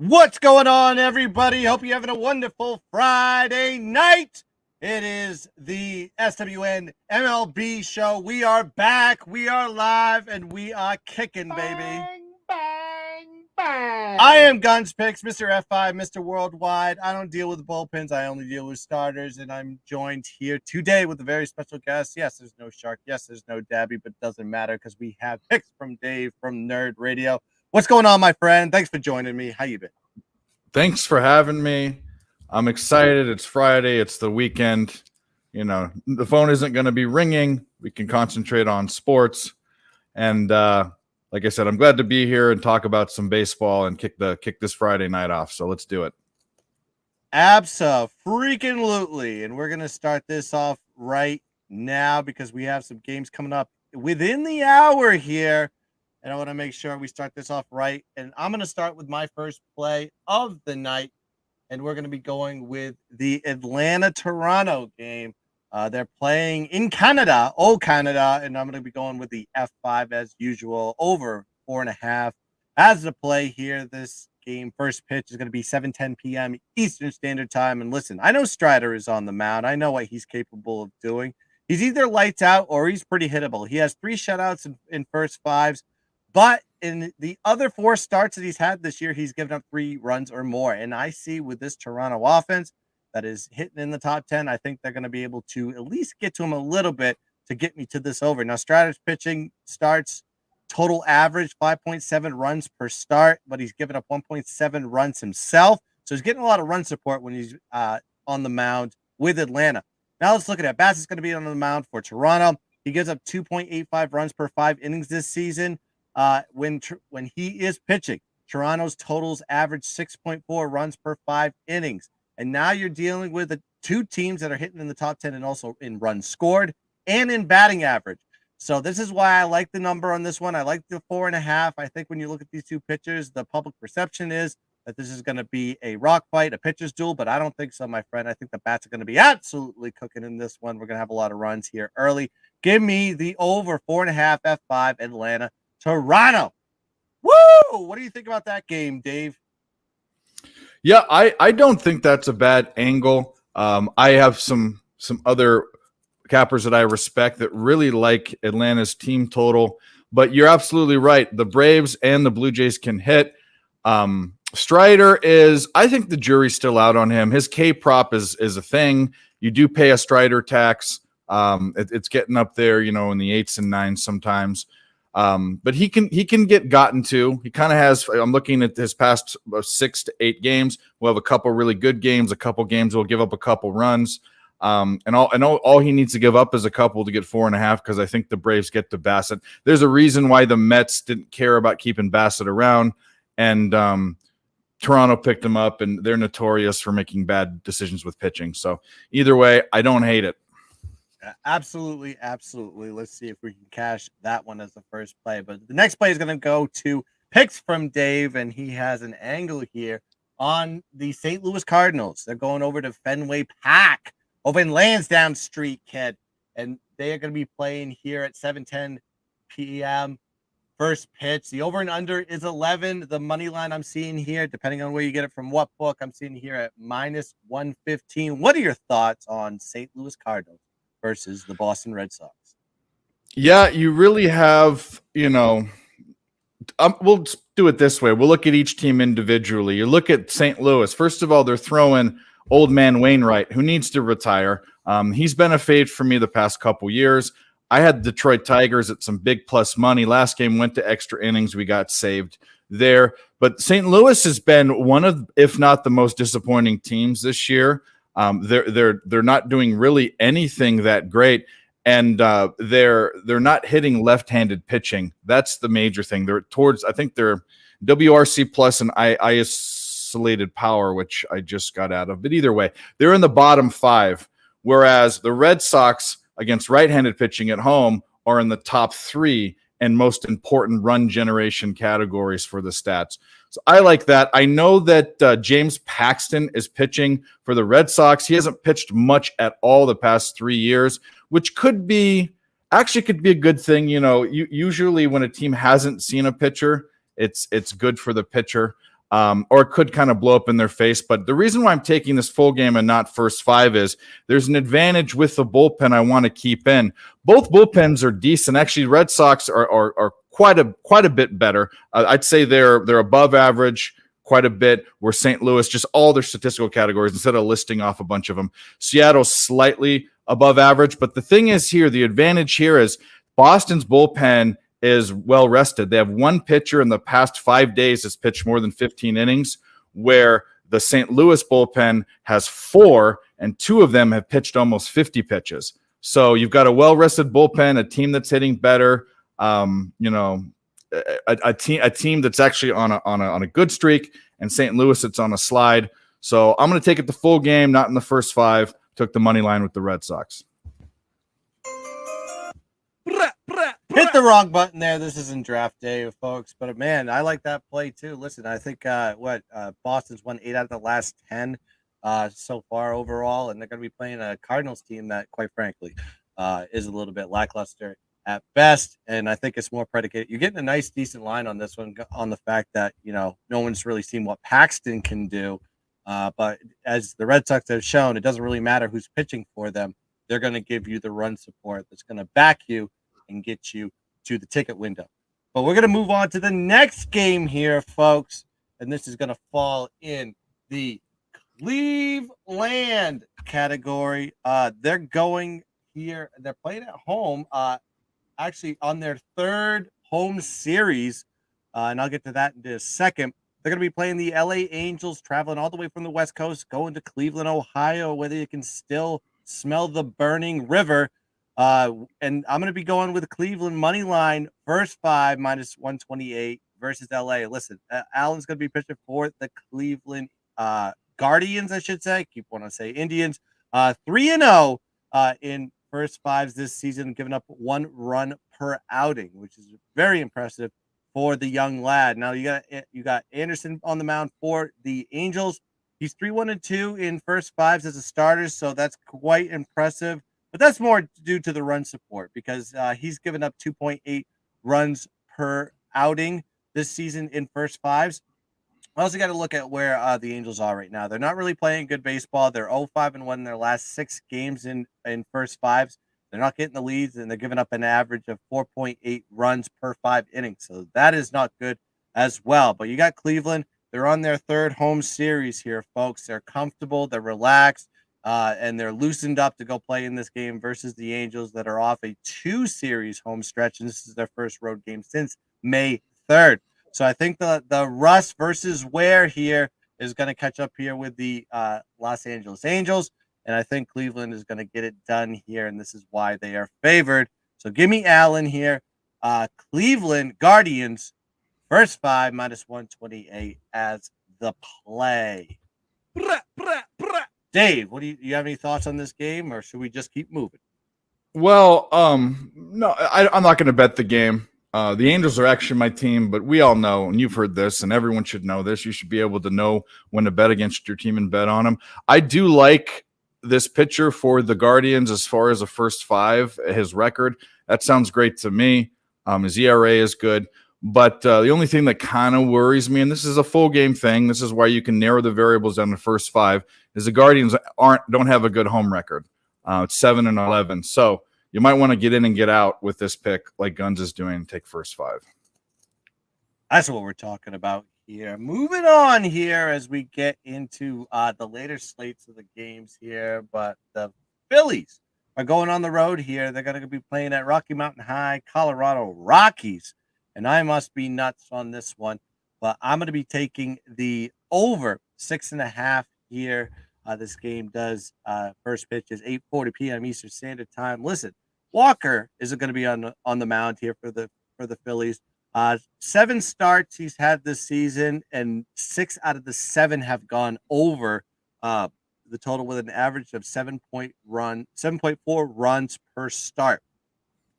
What's going on, everybody? Hope you're having a wonderful Friday night. It is the SWN MLB show. We are back, we are live, and we are kicking, baby. Bang, bang, bang. I am Guns Picks, Mr. F5, Mr. Worldwide. I don't deal with bullpens. I only deal with starters, and I'm joined here today with a very special guest. Yes, there's no Shark. Yes, there's no Dabby, but it doesn't matter because we have picks from Dave from Nerd Radio. What's going on, my friend? Thanks for joining me. How you been? Thanks for having me. I'm excited. It's Friday. It's the weekend. You know, the phone isn't going to be ringing. We can concentrate on sports. And like I said, I'm glad to be here and talk about some baseball and kick this Friday night off. So let's do it. Abso-freaking-lutely. And we're going to start this off right now because we have some games coming up within the hour here. And I want to make sure we start this off right. And I'm going to start with my first play of the night. And we're going to be going with the Atlanta-Toronto game. They're playing in Canada, Canada. And I'm going to be going with the F5 as usual, over 4.5. As the play here, this game, first pitch is going to be 7:10 p.m. Eastern Standard Time. And listen, I know Strider is on the mound. I know what he's capable of doing. He's either lights out or he's pretty hittable. He has 3 shutouts in first fives. But in the other 4 starts that he's had this year, he's given up 3 runs or more. And I see with this Toronto offense that is hitting in the top 10, I think they're going to be able to at least get to him a little bit to get me to this over. Now, Stratus pitching starts total average 5.7 runs per start, but he's given up 1.7 runs himself. So he's getting a lot of run support when he's on the mound with Atlanta. Now let's look at it. Bass is going to be on the mound for Toronto. He gives up 2.85 runs per 5 innings this season. When he is pitching, Toronto's totals average 6.4 runs per 5 innings. And now you're dealing with 2 teams that are hitting in the top 10 and also in runs scored and in batting average. So this is why I like the number on this one. I like the 4.5. I think when you look at these 2 pitchers, the public perception is that this is going to be a rock fight, a pitcher's duel, but I don't think so, my friend. I think the bats are going to be absolutely cooking in this one. We're going to have a lot of runs here early. Give me the over 4.5 F5 Atlanta. Toronto. Woo! What do you think about that game, Dave? Yeah, I don't think that's a bad angle. I have some other cappers that I respect that really like Atlanta's team total, but you're absolutely right. The Braves and the Blue Jays can hit. Strider is, I think the jury's still out on him. His K prop is a thing. You do pay a Strider tax. It's getting up there, in the 8s and 9s sometimes. But he can get gotten to. He kind of has. I'm looking at his past 6 to 8 games. We'll have a couple really good games. A couple games will give up a couple runs. And all he needs to give up is a couple to get 4.5 because I think the Braves get to Bassett. There's a reason why the Mets didn't care about keeping Bassett around, and Toronto picked him up, and they're notorious for making bad decisions with pitching. So either way, I don't hate it. Absolutely. Let's see if we can cash that one as the first play. But the next play is going to go to picks from Dave, and he has an angle here on the St. Louis Cardinals. They're going over to Fenway Park over in Lansdowne Street, kid. And they are going to be playing here at 7:10 p.m. First pitch. The over and under is 11. The money line I'm seeing here, depending on where you get it from what book, I'm seeing here at -115. What are your thoughts on St. Louis Cardinals versus the Boston Red Sox? Yeah, you really have, we'll do it this way. We'll look at each team individually. You look at St. Louis. First of all, they're throwing old man Wainwright, who needs to retire. He's been a fade for me the past couple years. I had Detroit Tigers at some big plus money. Last game went to extra innings. We got saved there. But St. Louis has been one of, if not the most disappointing teams this year. They're not doing really anything that great, and they're not hitting left-handed pitching. That's the major thing. I think they're WRC plus and isolated power, which I just got out of. But either way, they're in the bottom 5, whereas the Red Sox against right-handed pitching at home are in the top 3 and most important run generation categories for the stats. So I like that. I know that James Paxton is pitching for the Red Sox. He hasn't pitched much at all the past 3 years, which could be a good thing. Usually when a team hasn't seen a pitcher, it's good for the pitcher. or it could kind of blow up in their face. But the reason why I'm taking this full game and not first 5 is there's an advantage with the bullpen I want to keep in. Both bullpens are decent. Actually, Red Sox are quite a bit better. I'd say they're above average quite a bit, where St. Louis, just all their statistical categories, instead of listing off a bunch of them. Seattle's slightly above average. But the thing is here, the advantage here is Boston's bullpen is well rested. They have one pitcher in the past 5 days that's pitched more than 15 innings, where the St. Louis bullpen has 4, and 2 of them have pitched almost 50 pitches. So you've got a well-rested bullpen, a team that's hitting better, a team that's actually on a good streak, and St. Louis that's on a slide. So I'm going to take it the full game, not in the first 5. Took the money line with the Red Sox. Hit the wrong button there. This isn't draft day, folks. But man, I like that play too. Listen, I think Boston's won 8 out of the last 10 so far overall, and they're going to be playing a Cardinals team that, quite frankly, is a little bit lackluster at best. And I think it's more predicated. You're getting a nice, decent line on this one, on the fact that no one's really seen what Paxton can do. But as the Red Sox have shown, it doesn't really matter who's pitching for them. They're going to give you the run support that's going to back you and get you to the ticket window. But we're going to move on to the next game here, folks. And this is going to fall in the Cleveland category. They're going here. They're playing at home, actually on their 3rd home series. And I'll get to that in a second. They're going to be playing the LA Angels, traveling all the way from the West Coast, going to Cleveland, Ohio, where you can still smell the burning river. And I'm going to be going with the Cleveland money line, first 5 minus 128 versus LA. Listen, Allen's going to be pitching for the Cleveland Guardians, I should say. Keep wanting to say Indians. 3-0 in first 5s this season, giving up 1 run per outing, which is very impressive for the young lad. Now you got Anderson on the mound for the Angels. He's 3-1-2 in first 5s as a starter, so that's quite impressive. But that's more due to the run support, because he's given up 2.8 runs per outing this season in first 5s. I also got to look at where the Angels are right now. They're not really playing good baseball. They're 0-5-1 in their last 6 games in first 5s. They're not getting the leads, and they're giving up an average of 4.8 runs per 5 innings. So that is not good as well. But you got Cleveland. They're on their 3rd home series here, folks. They're comfortable. They're relaxed. And they're loosened up to go play in this game versus the Angels that are off a 2-series home stretch. And this is their first road game since May 3rd. So I think the Russ versus Ware here is going to catch up here with the Los Angeles Angels. And I think Cleveland is going to get it done here. And this is why they are favored. So give me Allen here. Cleveland Guardians, first 5 minus 128 as the play. Dave, what do you have any thoughts on this game, or should we just keep moving? Well, no, I'm not going to bet the game. The Angels are actually my team, but we all know, and you've heard this, and everyone should know this, you should be able to know when to bet against your team and bet on them. I do like this pitcher for the Guardians as far as the first 5, his record. That sounds great to me. His ERA is good. But the only thing that kind of worries me, and this is a full game thing, this is why you can narrow the variables down to first 5, is the Guardians don't have a good home record. It's 7-11. So you might want to get in and get out with this pick, like Guns is doing, and take first 5. That's what we're talking about here. Moving on here as we get into the later slates of the games here. But the Phillies are going on the road here. They're going to be playing at Rocky Mountain High, Colorado Rockies. And I must be nuts on this one, but I'm going to be taking the over 6.5 here. This game does first pitch is 8:40 p.m. Eastern Standard Time. Listen, Walker is going to be on the mound here for the Phillies. 7 starts he's had this season, and 6 out of the 7 have gone over the total with an average of 7.4 runs per start.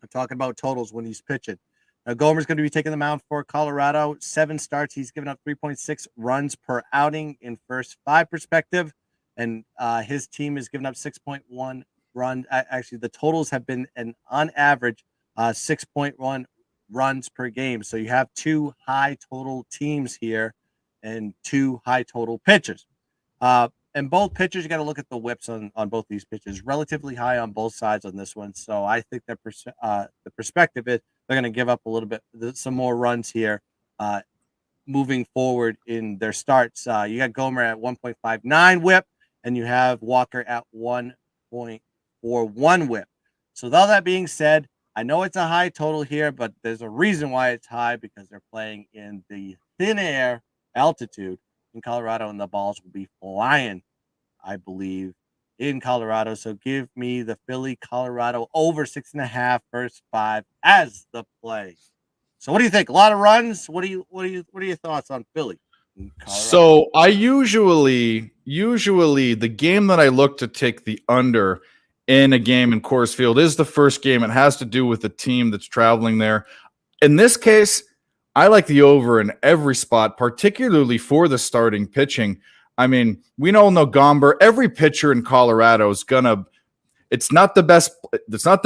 I'm talking about totals when he's pitching. Now, Gomer's going to be taking the mound for Colorado. 7 starts. He's given up 3.6 runs per outing in first 5 perspective. And his team has given up 6.1 runs. Actually, the totals have been on average 6.1 runs per game. So you have 2 high total teams here. and 2 high total pitchers. And both pitchers, you got to look at the whips on both these pitches. Relatively high on both sides on this one. So I think that the perspective is they're going to give up a little bit, some more runs here moving forward in their starts. You got Gomer at 1.59 whip, and you have Walker at 1.41 whip. So with all that being said, I know it's a high total here, but there's a reason why it's high, because they're playing in the thin air altitude in Colorado, and the balls will be flying, I believe, in Colorado. So give me the Philly Colorado over 6.5 first 5 as the play. So what do you think? A lot of runs. What are your thoughts on Philly? So I usually the game that I look to take the under in a game in Coors Field is the first game. It has to do with the team that's traveling there. In this case, I like the over in every spot, particularly for the starting pitching. I mean, we all know Gomber. Every pitcher in Colorado is gonna. It's not the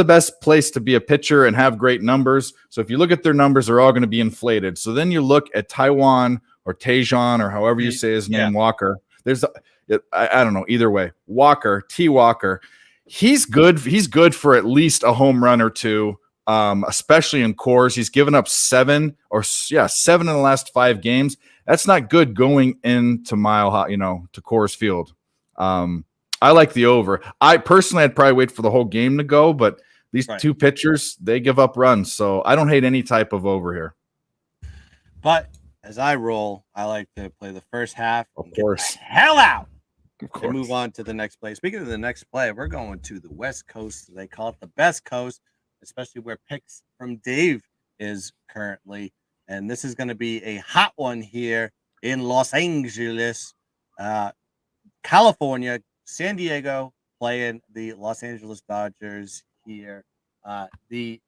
best place to be a pitcher and have great numbers. So if you look at their numbers, they're all going to be inflated. So then you look at Taiwan or Tajon or however you say his name, Walker. I don't know, either way. Walker, T. Walker. He's good. He's good for at least a home run or two, especially in Coors. He's given up 7 in the last 5 games. That's not good going into to Coors Field. I like the over. I personally, I'd probably wait for the whole game to go, but these two pitchers, they give up runs. So I don't hate any type of over here. But as I roll, I like to play the first half. Of course. Get the hell out. Of course. And move on to the next play. Speaking of the next play, we're going to the West Coast. They call it the best coast, especially where picks from Dave is currently. And this is going to be a hot one here in Los Angeles, California. San Diego playing the Los Angeles Dodgers here. The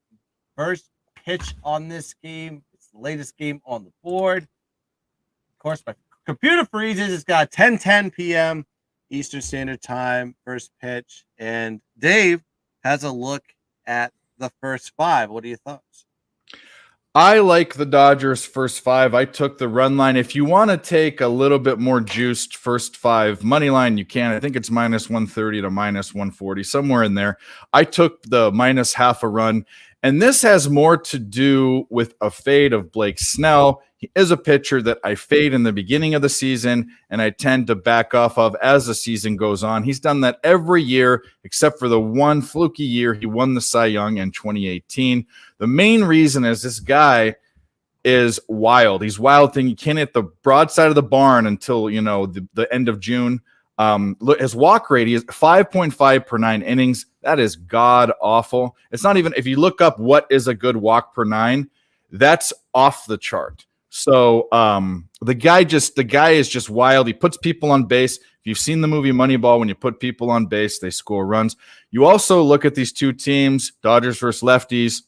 first pitch on this game, it's the latest game on the board. Of course, my computer freezes. It's got 10:10 p.m. Eastern Standard Time, first pitch. And Dave has a look at the first 5. What are your thoughts? I like the Dodgers first 5. I took the run line. If you want to take a little bit more juiced first 5 money line, you can. I think it's -130 to -140, somewhere in there. I took the -half a run. And this has more to do with a fade of Blake Snell. He is a pitcher that I fade in the beginning of the season, and I tend to back off of as the season goes on. He's done that every year, except for the one fluky year he won the Cy Young in 2018. The main reason is this guy is wild. He's wild thing. You can't hit the broadside of the barn until, the end of June. Look, his walk rate is 5.5 per 9 innings. That is god awful. It's not even, if you look up what is a good walk per 9, that's off the chart. So the guy is just wild. He puts people on base. If you've seen the movie Moneyball, when you put people on base, they score runs. You also look at these two teams, Dodgers versus lefties,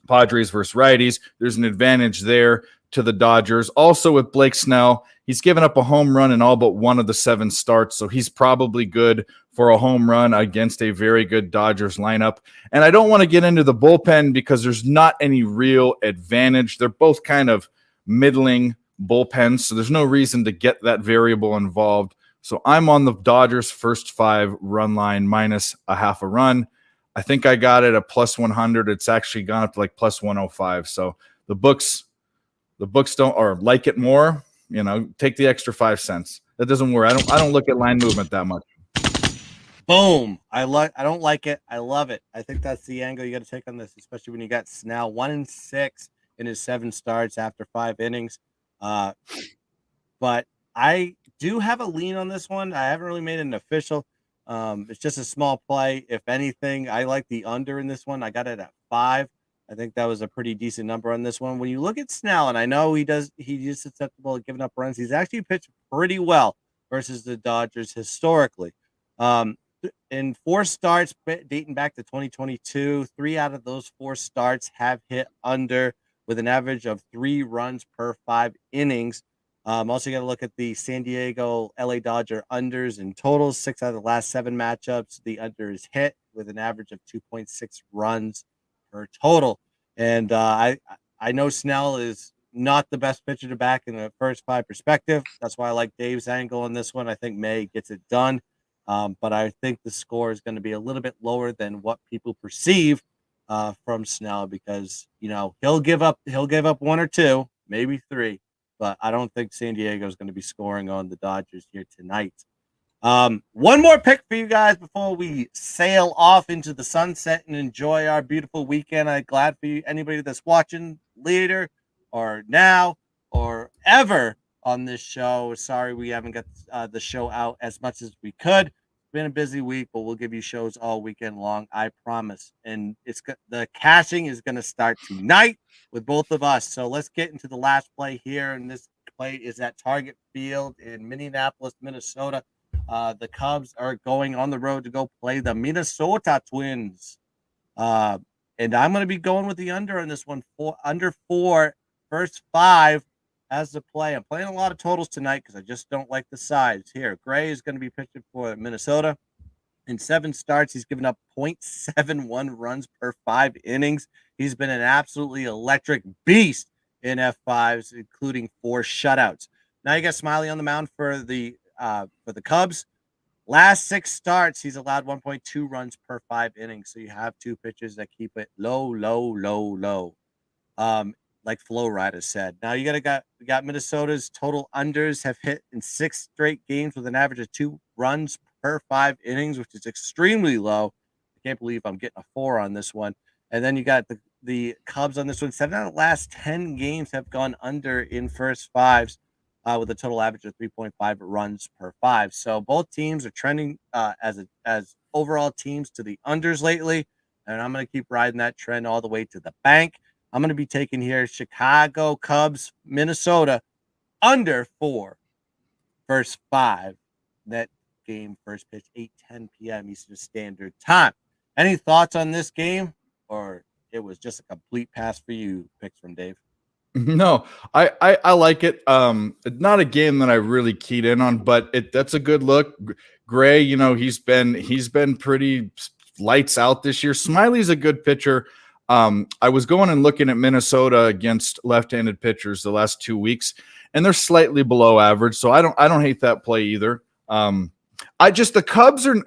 Padres versus righties. There's an advantage there to the Dodgers. Also with Blake Snell, he's given up a home run in all but one of the 7 starts, so he's probably good for a home run against a very good Dodgers lineup. And I don't want to get into the bullpen because there's not any real advantage. They're both kind of middling bullpens, so there's no reason to get that variable involved. So I'm on the Dodgers first 5 run line -0.5 a run. I think I got it at +100. It's actually gone up to like +105. So the books don't or like it more. Take the extra 5 cents. That doesn't work. I don't look at line movement that much. Boom. I don't like it. I love it. I think that's the angle you got to take on this, especially when you got Snell 1-6 in his 7 starts after 5 innings. But I do have a lean on this one. I haven't really made it an official. It's just a small play. If anything, I like the under in this one. I got it at 5. I think that was a pretty decent number on this one. When you look at Snell, and I know he's susceptible to giving up runs, he's actually pitched pretty well versus the Dodgers historically. In 4 starts dating back to 2022, 3 out of those 4 starts have hit under with an average of 3 runs per 5 innings. Also, you got to look at the San Diego LA Dodger unders in total. 6 out of the last 7 matchups, the under is hit with an average of 2.6 runs per total. And I know Snell is not the best pitcher to back in the first 5 perspective. That's why I like Dave's angle on this one. I think May gets it done. But I think the score is going to be a little bit lower than what people perceive from Snell, because he'll give up 1 or 2, maybe 3, but I don't think San Diego is going to be scoring on the Dodgers here tonight. One more pick for you guys before we sail off into the sunset and enjoy our beautiful weekend. I'm glad for you, anybody that's watching later or now or ever on this show. Sorry we haven't got the show out as much as we could. It's been a busy week, but we'll give you shows all weekend long, I promise. And the cashing is going to start tonight with both of us. So let's get into the last play here. And this play is at Target Field in Minneapolis, Minnesota. The Cubs are going on the road to go play the Minnesota Twins. And I'm going to be going with the under on this one, under 4, first 5 as the play. I'm playing a lot of totals tonight because I just don't like the sides here. Gray is going to be pitching for Minnesota. In 7 starts, he's given up 0.71 runs per 5 innings. He's been an absolutely electric beast in F5s, including 4 shutouts. Now you got Smiley on the mound for the Cubs. Last 6 starts, he's allowed 1.2 runs per 5 innings. So you have 2 pitches that keep it low. Like Flow Rider said. Now you got Minnesota's total unders have hit in 6 straight games with an average of 2 runs per 5 innings, which is extremely low. I can't believe I'm getting a 4 on this one. And then you got the Cubs on this one. 7 out of the last 10 games have gone under in first 5s. With a total average of 3.5 runs per 5. So both teams are trending as overall teams to the unders lately, and I'm going to keep riding that trend all the way to the bank. I'm going to be taking here Chicago Cubs, Minnesota, under 4, first 5. That game first pitch 8:10 p.m. Eastern Standard Time. Any thoughts on this game, or it was just a complete pass for you? Picks from Dave. No, I like it. Not a game that I really keyed in on, but that's a good look. Gray, he's been pretty lights out this year. Smiley's a good pitcher. I was going and looking at Minnesota against left-handed pitchers the last 2 weeks, and they're slightly below average. So I don't hate that play either. The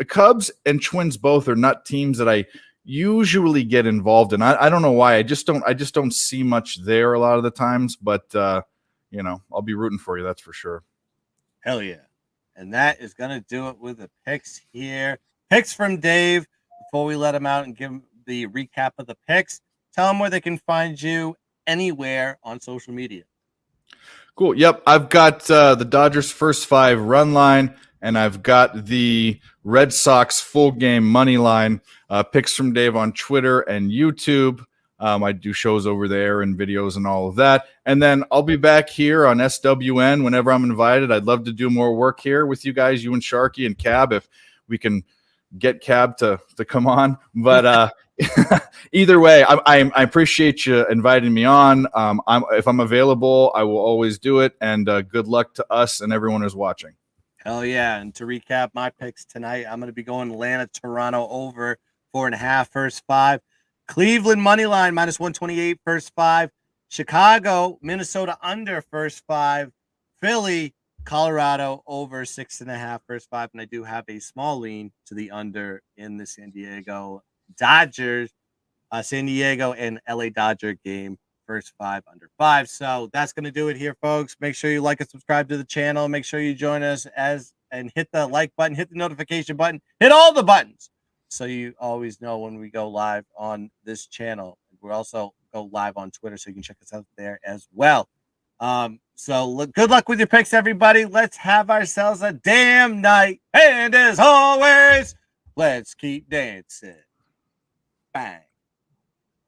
Cubs and Twins both are not teams that I usually get involved in. I don't know why. I just don't see much there a lot of the times, but I'll be rooting for you, that's for sure. Hell yeah. And that is going to do it with the picks here. Picks from Dave. Before we let him out and give him the recap of the picks, tell him where they can find you anywhere on social media. Cool. Yep. I've got the Dodgers first 5 run line, and I've got the Red Sox full game money line. Picks from Dave on Twitter and YouTube. I do shows over there and videos and all of that. And then I'll be back here on SWN whenever I'm invited. I'd love to do more work here with you guys, you and Sharky and Cab, if we can get Cab to come on. But either way, I appreciate you inviting me on. If I'm available, I will always do it. And good luck to us and everyone who's watching. Hell yeah. And to recap my picks tonight, I'm going to be going Atlanta, Toronto over 4.5 first 5. Cleveland money line -128 first 5. Chicago, Minnesota under first 5. Philly, Colorado over 6.5 first 5. And I do have a small lean to the under in the San Diego Dodgers, San Diego and LA Dodger game. First 5 under 5. So that's going to do it here, folks. Make sure you like and subscribe to the channel. Make sure you join us and hit the like button, hit the notification button, hit all the buttons so you always know when we go live on this channel. We'll also go live on Twitter, so you can check us out there as well. Good luck with your picks, everybody. Let's have ourselves a damn night. And as always, let's keep dancing. Bang.